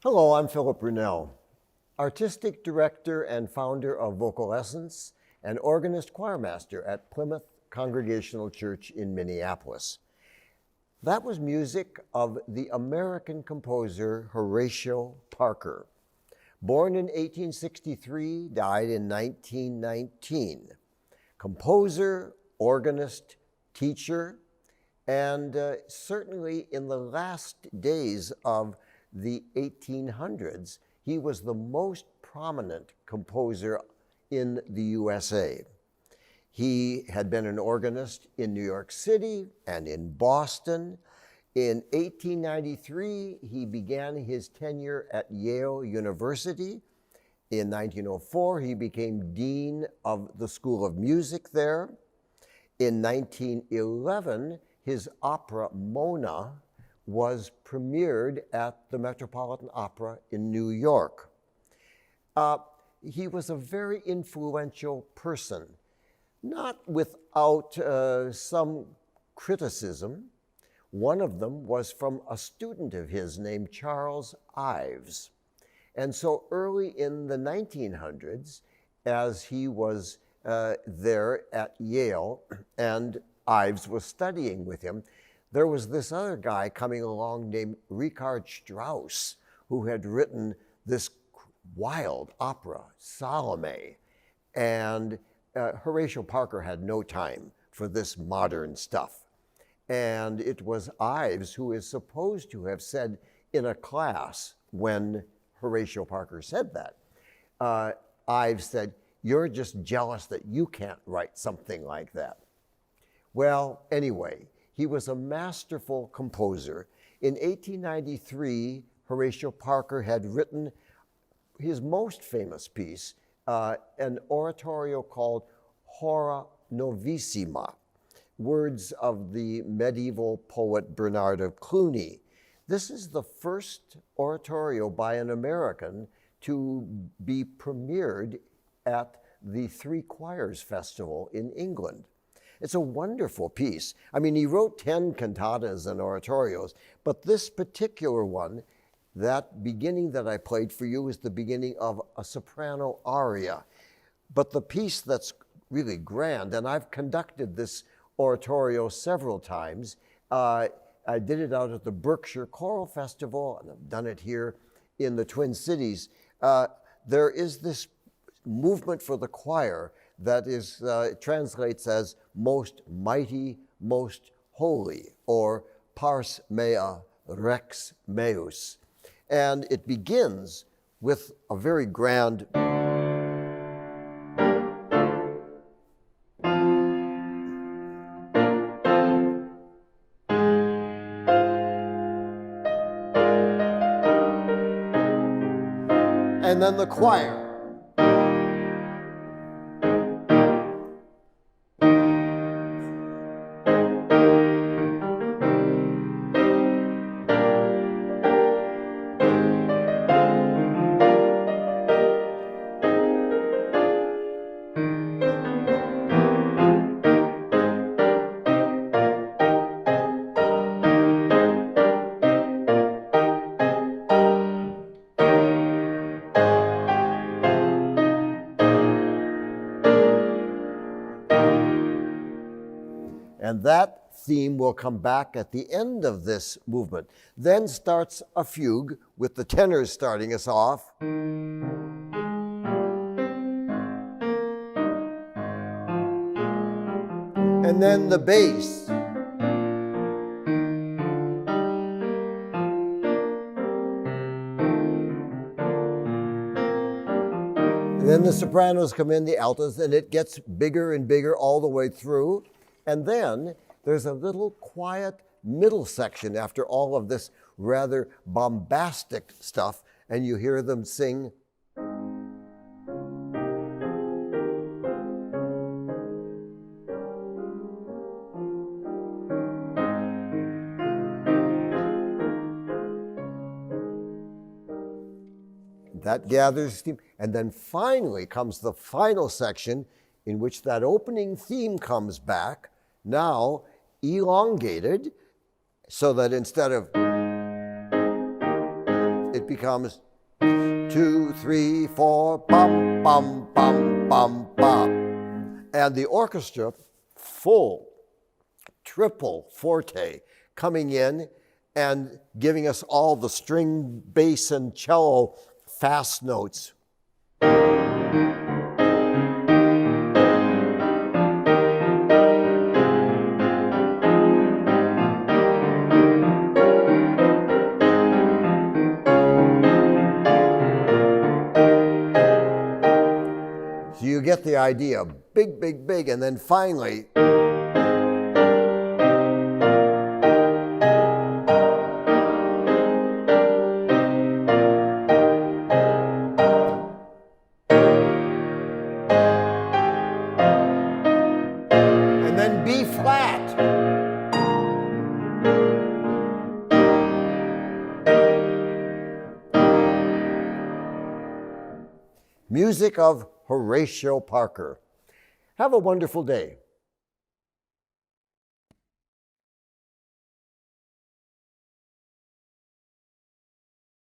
Hello, I'm Philip Brunelle, Artistic Director and founder of Vocal Essence and organist choirmaster at Plymouth Congregational Church in Minneapolis. That was music of the American composer Horatio Parker. Born in 1863, died in 1919. Composer, organist, teacher, and certainly in the last days of the 1800s, he was the most prominent composer in the USA. He had been an organist in New York City and in Boston. In 1893, he began his tenure at Yale University. In 1904, he became Dean of the School of Music there. In 1911, his opera Mona was premiered at the Metropolitan Opera in New York. He was a very influential person, not without some criticism. One of them was from a student of his named Charles Ives. And so early in the 1900s, as he was there at Yale and Ives was studying with him, there was this other guy coming along named Richard Strauss, who had written this wild opera, Salome. And Horatio Parker had no time for this modern stuff. And it was Ives who is supposed to have said in a class when Horatio Parker said that, Ives said, "You're just jealous that you can't write something like that." Well, anyway, he was a masterful composer. In 1893, Horatio Parker had written his most famous piece, an oratorio called Hora novissima, words of the medieval poet Bernard of Cluny. This is the first oratorio by an American to be premiered at the Three Choirs Festival in England. It's a wonderful piece. I mean, he wrote 10 cantatas and oratorios, but this particular one, that beginning that I played for you, is the beginning of a soprano aria. But the piece that's really grand, and I've conducted this oratorio several times. I did it out at the Berkshire Choral Festival, and I've done it here in the Twin Cities. There is this movement for the choir that is translates as most mighty, most holy, or pars mea rex meus. And it begins with a very grand and then the choir. And that theme will come back at the end of this movement. Then starts a fugue with the tenors starting us off. And then the bass. And then the sopranos come in, the altos, and it gets bigger and bigger all the way through. And then there's a little quiet middle section after all of this rather bombastic stuff, and you hear them sing. That gathers steam, and then finally comes the final section in which that opening theme comes back, now elongated, so that instead of, it it becomes 2, 3, 4, bum, bum, bum, bum, bum. And the orchestra, full, triple forte, coming in and giving us all the string, bass, and cello fast notes. So you get the idea, big, big, big, and then finally, and then B flat. Music of Horatio Parker. Have a wonderful day.